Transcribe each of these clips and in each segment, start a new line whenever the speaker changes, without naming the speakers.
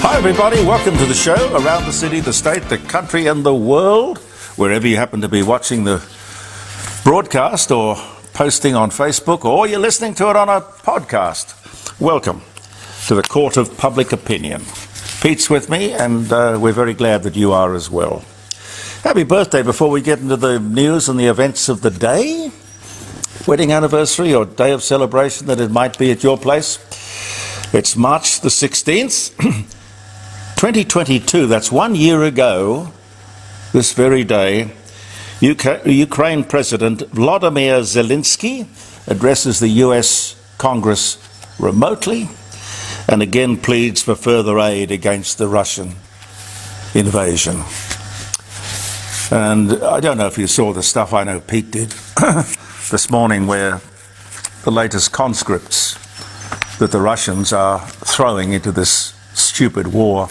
Hi everybody, welcome to the show around the city, the state, the country and the world, wherever you happen to be watching the broadcast or posting on Facebook or you're listening to it on a podcast. Welcome to the Court of Public Opinion. Pete's with me and we're very glad that you are as well. Happy birthday before we get into the news and the events of the day. Wedding anniversary or day of celebration that it might be at your place. It's March the 16th. 2022, that's 1 year ago, this very day, Ukraine President Volodymyr Zelensky addresses the US Congress remotely and again pleads for further aid against the Russian invasion. And I don't know if you saw the stuff, I know Pete did, this morning, where the latest conscripts that the Russians are throwing into this stupid war.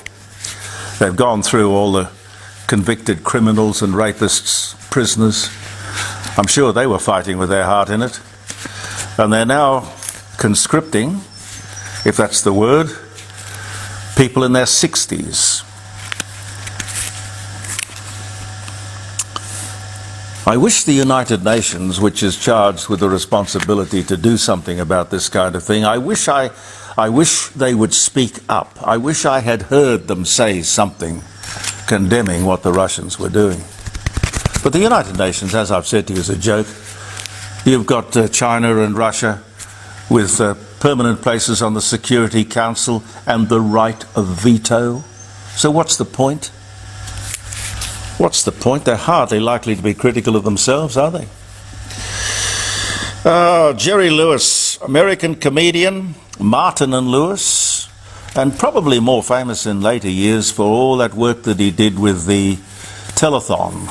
They've gone through all the convicted criminals and rapists, prisoners. I'm sure they were fighting with their heart in it. And they're now conscripting, if that's the word, people in their 60s. I wish the United Nations, which is charged with the responsibility to do something about this kind of thing, I wish they would speak up. I wish I had heard them say something condemning what the Russians were doing. But the United Nations, as I've said to you, is a joke. You've got China and Russia with permanent places on the Security Council and the right of veto. So what's the point? What's the point? They're hardly likely to be critical of themselves, are they? Jerry Lewis, American comedian, Martin and Lewis, and probably more famous in later years for all that work that he did with the telethon,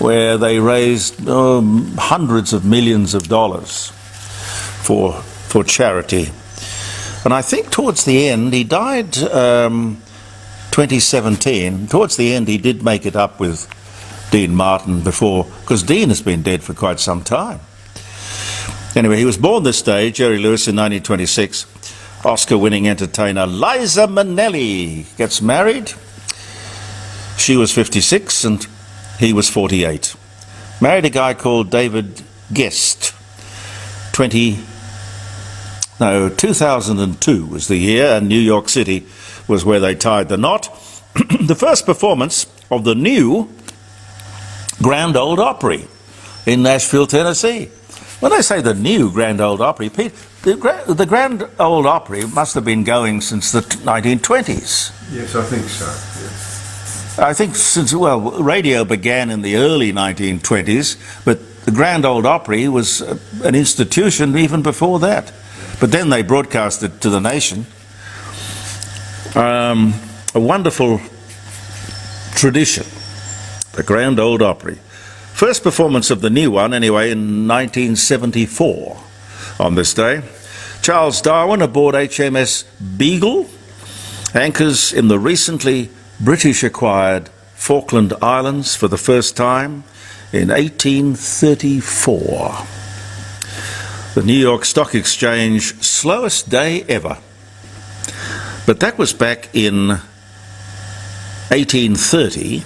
where they raised hundreds of millions of dollars for charity. And I think towards the end, he died 2017, towards the end he did make it up with Dean Martin before, because Dean has been dead for quite some time. Anyway, he was born this day, Jerry Lewis, in 1926. Oscar-winning entertainer Liza Minnelli gets married. She was 56 and he was 48. Married a guy called David Guest. 2002 was the year, and New York City was where they tied the knot. The first performance of the new Grand Ole Opry in Nashville, Tennessee. When I say the new Grand Ole Opry, Pete, the Grand Ole Opry must have been going since the 1920s.
Yes, I think so. Yes.
I think since, well, radio began in the early 1920s, but the Grand Ole Opry was an institution even before that. But then they broadcast it to the nation. A wonderful tradition, the Grand Ole Opry. First performance of the new one, anyway, in 1974 on this day. Charles Darwin aboard HMS Beagle anchors in the recently British-acquired Falkland Islands for the first time in 1834. The New York Stock Exchange, slowest day ever. But that was back in 1830.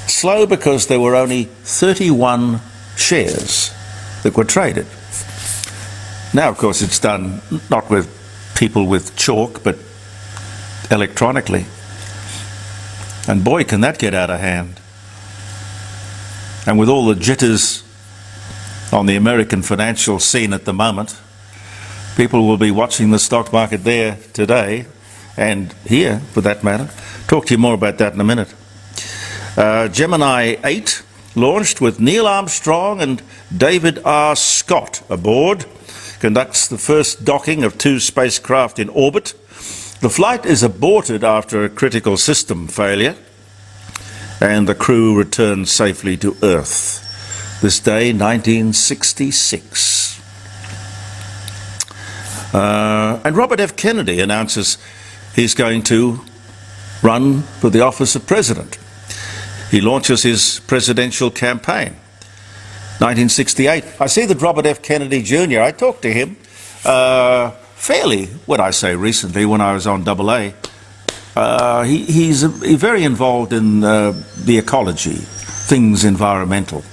Slow because there were only 31 shares that were traded. Now, of course, it's done not with people with chalk, but electronically. And boy, can that get out of hand. And with all the jitters on the American financial scene at the moment, people will be watching the stock market there today, and here, for that matter. Talk to you more about that in a minute. Gemini 8 launched with Neil Armstrong and David R. Scott aboard. Conducts the first docking of 2 spacecraft in orbit. The flight is aborted after a critical system failure, and the crew returns safely to Earth. This day, 1966. And Robert F. Kennedy announces he's going to run for the office of president. He launches his presidential campaign. 1968. I see that Robert F. Kennedy Jr., I talked to him fairly, when I say recently, when I was on AA, He's very involved in the ecology, things environmental.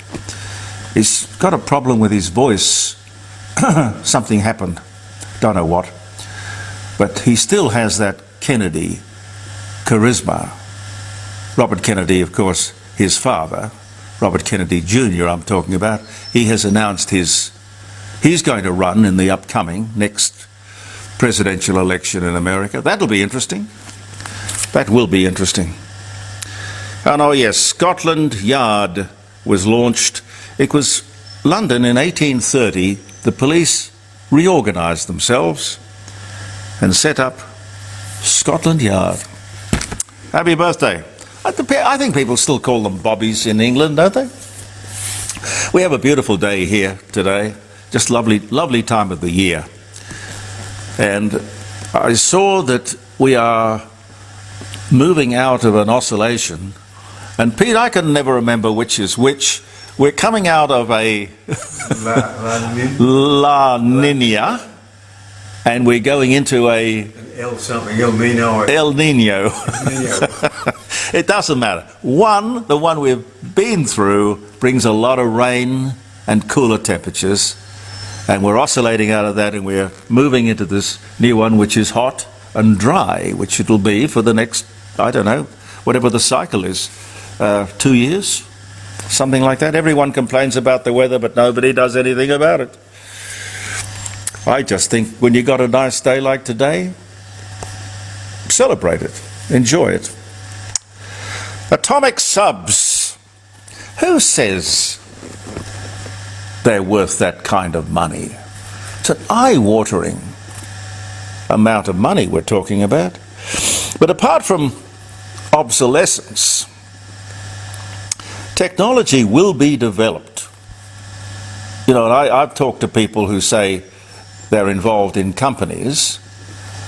He's got a problem with his voice. Something happened, don't know what. But he still has that Kennedy charisma. Robert Kennedy, of course, his father, Robert Kennedy Jr. I'm talking about, he has announced he's going to run in the upcoming next presidential election in America. That'll be interesting. That will be interesting. And oh yes, Scotland Yard was launched. It was London in 1830. The police reorganised themselves and set up Scotland Yard. Happy birthday. I think people still call them bobbies in England, don't they? We have a beautiful day here today. Just lovely, lovely time of the year. And I saw that we are moving out of an oscillation. And Pete, I can never remember which is which. We're coming out of a La Nina, and we're going into a
El something, El Nino.
El Nino. It doesn't matter. The one we've been through, brings a lot of rain and cooler temperatures, and we're oscillating out of that, and we're moving into this new one, which is hot and dry, which it'll be for the next, I don't know, whatever the cycle is, 2 years, something like that. Everyone complains about the weather, but nobody does anything about it. I just think when you got a nice day like today, celebrate it, enjoy it. Atomic subs. Who says they're worth that kind of money? It's an eye-watering amount of money we're talking about. But apart from obsolescence, technology will be developed. You know, and I've talked to people who say they're involved in companies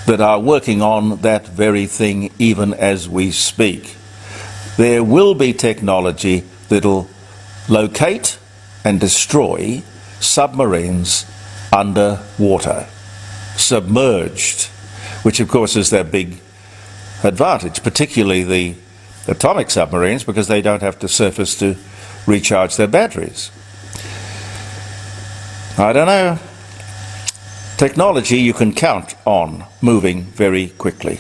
that are working on that very thing even as we speak. There will be technology that'll locate and destroy submarines underwater, submerged, which of course is their big advantage, particularly the atomic submarines, because they don't have to surface to recharge their batteries. I don't know. Technology you can count on moving very quickly.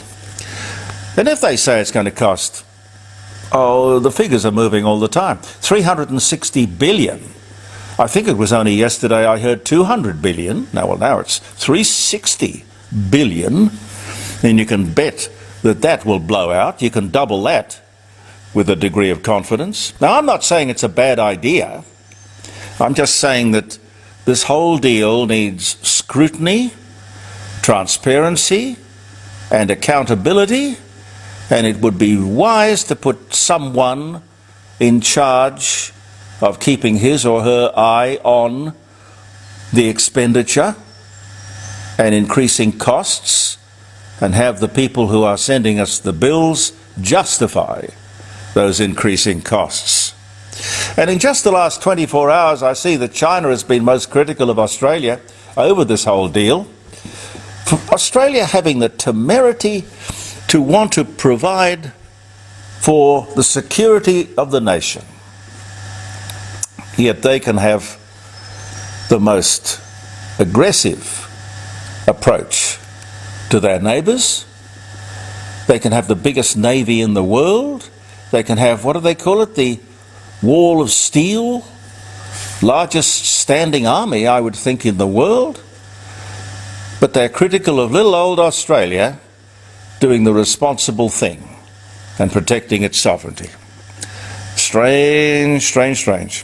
And if they say it's going to cost, the figures are moving all the time. 360 billion. I think it was only yesterday I heard 200 billion. Now it's 360 billion. And you can bet that that will blow out. You can double that with a degree of confidence. Now, I'm not saying it's a bad idea. I'm just saying that this whole deal needs scrutiny, transparency, and accountability, and it would be wise to put someone in charge of keeping his or her eye on the expenditure and increasing costs, and have the people who are sending us the bills justify those increasing costs. And in just the last 24 hours, I see that China has been most critical of Australia over this whole deal. For Australia having the temerity to want to provide for the security of the nation, yet they can have the most aggressive approach to their neighbours. They can have the biggest navy in the world. They can have, what do they call it, the wall of steel, largest standing army, I would think, in the world. But they're critical of little old Australia doing the responsible thing and protecting its sovereignty. Strange, strange, strange.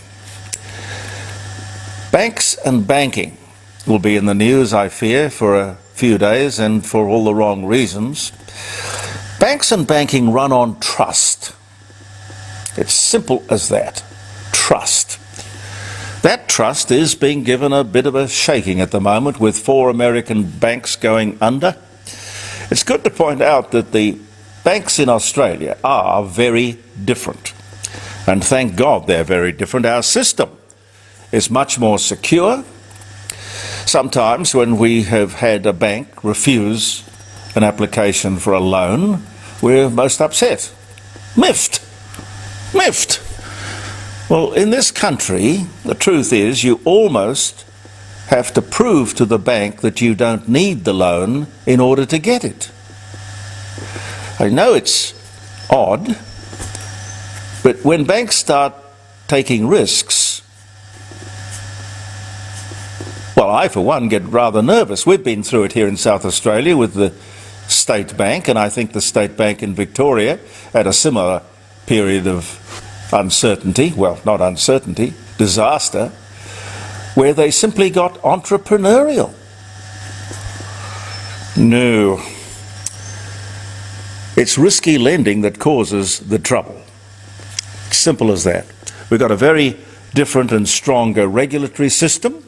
Banks and banking will be in the news, I fear, for a few days, and for all the wrong reasons. Banks and banking run on trust. It's simple as that. Trust. That trust is being given a bit of a shaking at the moment, with 4 American banks going under. It's good to point out that the banks in Australia are very different. And thank God they're very different. Our system is much more secure. Sometimes when we have had a bank refuse an application for a loan, we're most upset. Miffed. Miffed. Well, in this country, the truth is you almost have to prove to the bank that you don't need the loan in order to get it. I know it's odd, but when banks start taking risks, well, I for one get rather nervous. We've been through it here in South Australia with the State Bank, and I think the State Bank in Victoria had a similar period of uncertainty, well, not uncertainty, disaster, where they simply got entrepreneurial. No. It's risky lending that causes the trouble. Simple as that. We've got a very different and stronger regulatory system.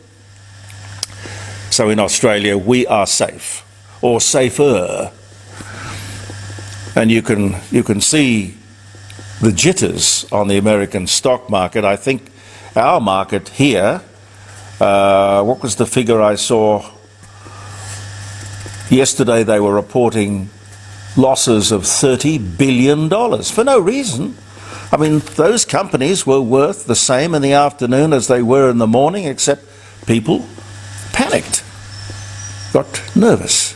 So in Australia, we are safe, or safer. And you can see the jitters on the American stock market. I think our market here, what was the figure I saw? Yesterday they were reporting losses of $30 billion for no reason. I mean, those companies were worth the same in the afternoon as they were in the morning, except people panicked, got nervous.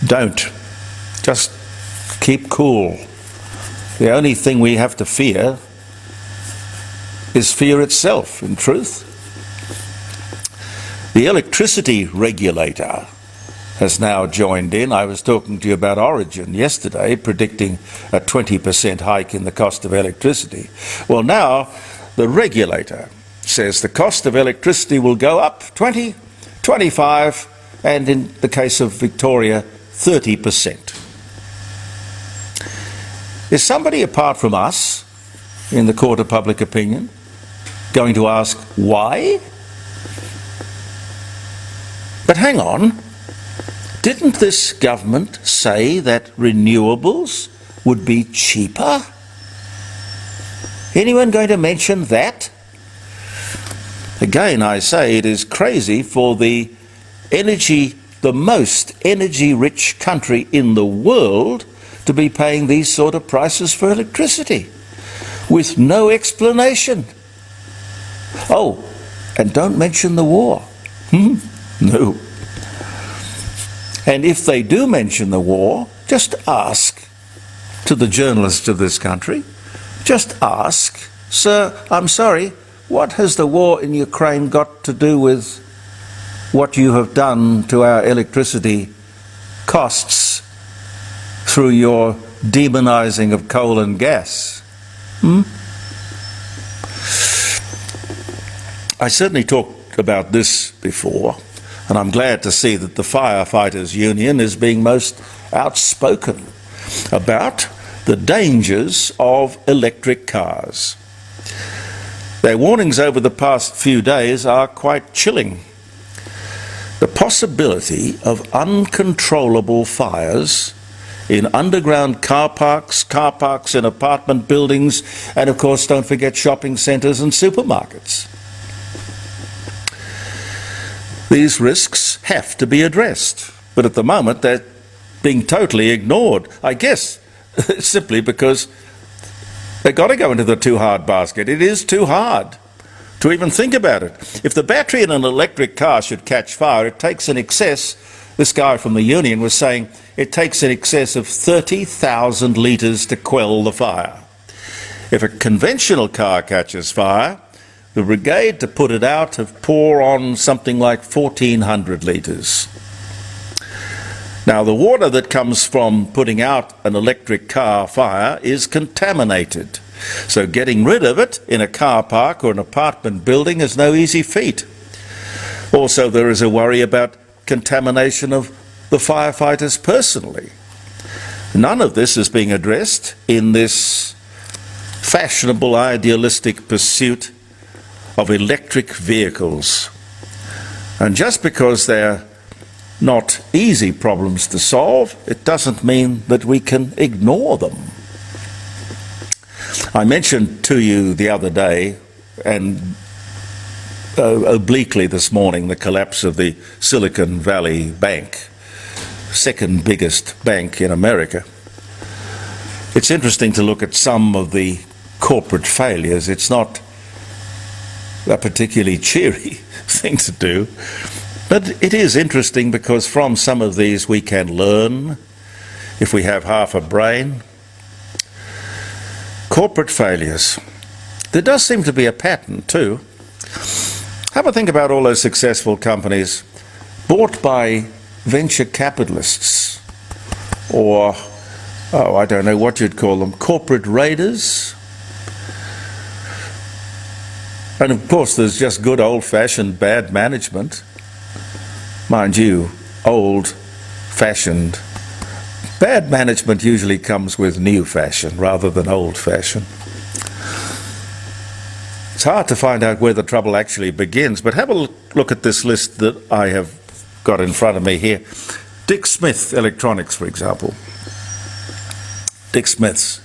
Don't. Just keep cool. The only thing we have to fear is fear itself, in truth. The electricity regulator has now joined in. I was talking to you about Origin yesterday, predicting a 20% hike in the cost of electricity. Well, now the regulator says the cost of electricity will go up 20, 25, and in the case of Victoria, 30%. Is somebody apart from us, in the court of public opinion, going to ask why? But hang on, didn't this government say that renewables would be cheaper? Anyone going to mention that? Again, I say it is crazy for the most energy-rich country in the world to be paying these sort of prices for electricity with no explanation. Oh, and don't mention the war. No. And if they do mention the war, just ask to the journalists of this country, just ask, sir, I'm sorry, what has the war in Ukraine got to do with what you have done to our electricity costs through your demonising of coal and gas? I certainly talked about this before, and I'm glad to see that the Firefighters Union is being most outspoken about the dangers of electric cars. Their warnings over the past few days are quite chilling. The possibility of uncontrollable fires in underground car parks in apartment buildings, and of course don't forget shopping centres and supermarkets. These risks have to be addressed, but at the moment they're being totally ignored. I guess simply because they've got to go into the too hard basket. It is too hard to even think about it. If the battery in an electric car should catch fire, it takes in excess, this guy from the union was saying, it takes in excess of 30,000 litres to quell the fire. If a conventional car catches fire, the brigade to put it out have pour on something like 1,400 litres. Now, the water that comes from putting out an electric car fire is contaminated, so getting rid of it in a car park or an apartment building is no easy feat. Also, there is a worry about contamination of the firefighters personally. None of this is being addressed in this fashionable, idealistic pursuit of electric vehicles. And just because they're not easy problems to solve, it doesn't mean that we can ignore them. I mentioned to you the other day, and obliquely this morning, the collapse of the Silicon Valley Bank. second biggest bank in America. It's interesting to look at some of the corporate failures. It's not a particularly cheery thing to do, but it is interesting because from some of these we can learn if we have half a brain. Corporate failures. There does seem to be a pattern too. Have a think about all those successful companies bought by venture capitalists, or, oh, I don't know what you'd call them, corporate raiders. And of course there's just good old-fashioned bad management. Mind you, old-fashioned. Bad management usually comes with new fashion rather than old fashion. It's hard to find out where the trouble actually begins, but have a look at this list that I have got in front of me here. Dick Smith Electronics, for example. Dick Smith's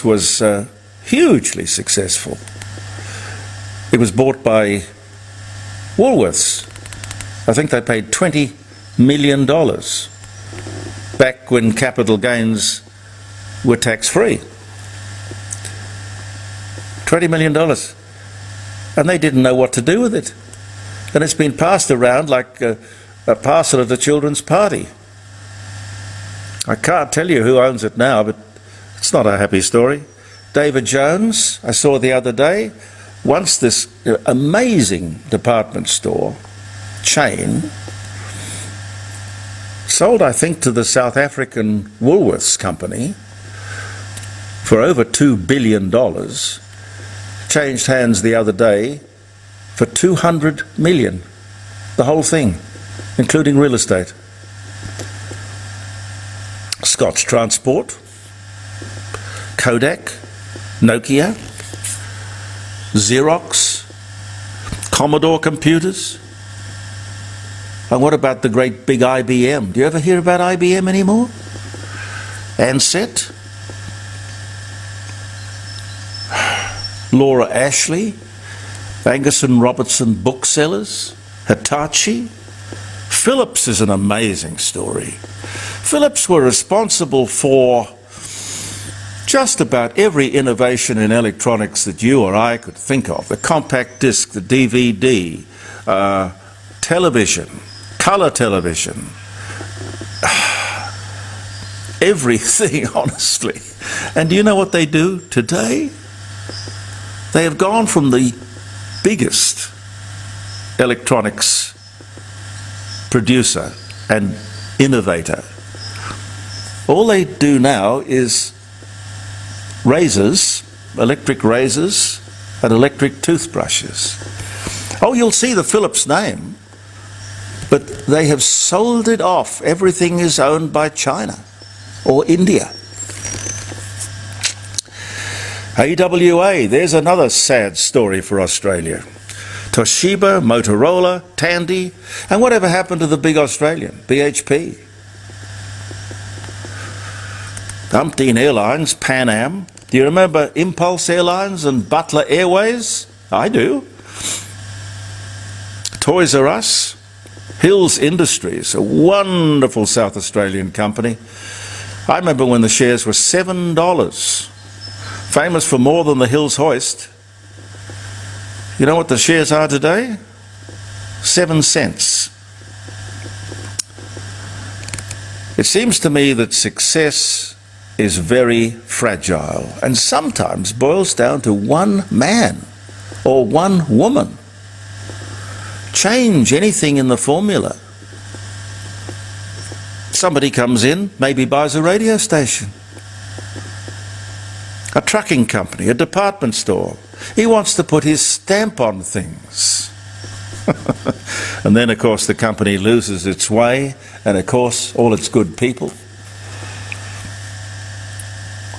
was hugely successful. It was bought by Woolworths. I think they paid $20 million back when capital gains were tax-free. $20 million. And they didn't know what to do with it. And it's been passed around like a parcel at a children's party. I can't tell you who owns it now, but it's not a happy story. David Jones, I saw the other day, once this amazing department store chain sold, I think, to the South African Woolworths company for over $2 billion, changed hands the other day for $200 million, the whole thing, including real estate. Scotch Transport, Kodak, Nokia, Xerox, Commodore Computers. And what about the great big IBM? Do you ever hear about IBM anymore? Ansett, Laura Ashley, Angus and Robertson Booksellers, Hitachi. Philips is an amazing story. Philips were responsible for just about every innovation in electronics that you or I could think of. The compact disc, the DVD, television, colour television, everything, honestly. And do you know what they do today? They have gone from the biggest electronics producer and innovator. All they do now is razors, electric razors, and electric toothbrushes. Oh, you'll see the Philips name, but they have sold it off. Everything is owned by China or India. AWA, there's another sad story for Australia. Toshiba, Motorola, Tandy, and whatever happened to the big Australian, BHP? Umpteen Airlines, Pan Am. Do you remember Impulse Airlines and Butler Airways? I do. Toys R Us, Hills Industries, a wonderful South Australian company. I remember when the shares were $7, famous for more than the Hills hoist. You know what the shares are today? 7 cents. It seems to me that success is very fragile and sometimes boils down to one man or one woman. Change anything in the formula. Somebody comes in, maybe buys a radio station, a trucking company, a department store. He wants to put his stamp on things. And then, of course, the company loses its way and, of course, all its good people.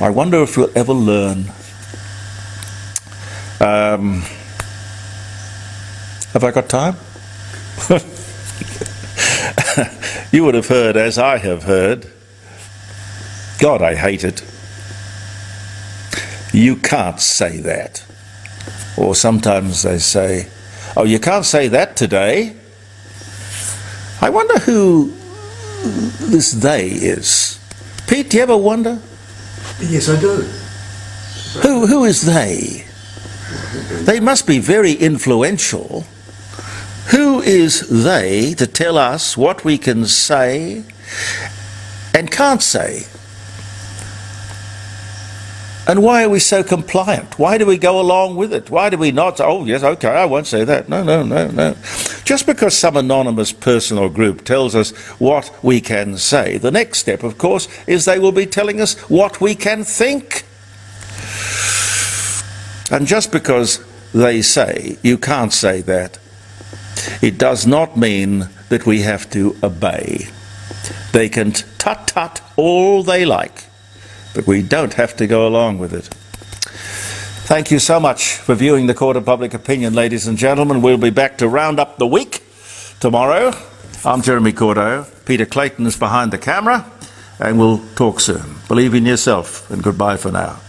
I wonder if we'll ever learn. Have I got time? You would have heard, as I have heard, God, I hate it. You can't say that. Or sometimes they say, oh, you can't say that today. I wonder who this they is. Pete, do you ever wonder?
Yes, I do.
Who is they? They must be very influential. Who is they to tell us what we can say and can't say? And why are we so compliant? Why do we go along with it? Why do we not? Oh, yes, okay, I won't say that. No. Just because some anonymous person or group tells us what we can say, the next step, of course, is they will be telling us what we can think. And just because they say you can't say that, it does not mean that we have to obey. They can tut-tut all they like, but we don't have to go along with it. Thank you so much for viewing the Court of Public Opinion, ladies and gentlemen. We'll be back to round up the week tomorrow. I'm Jeremy Cordeaux. Peter Clayton is behind the camera, and we'll talk soon. Believe in yourself, and goodbye for now.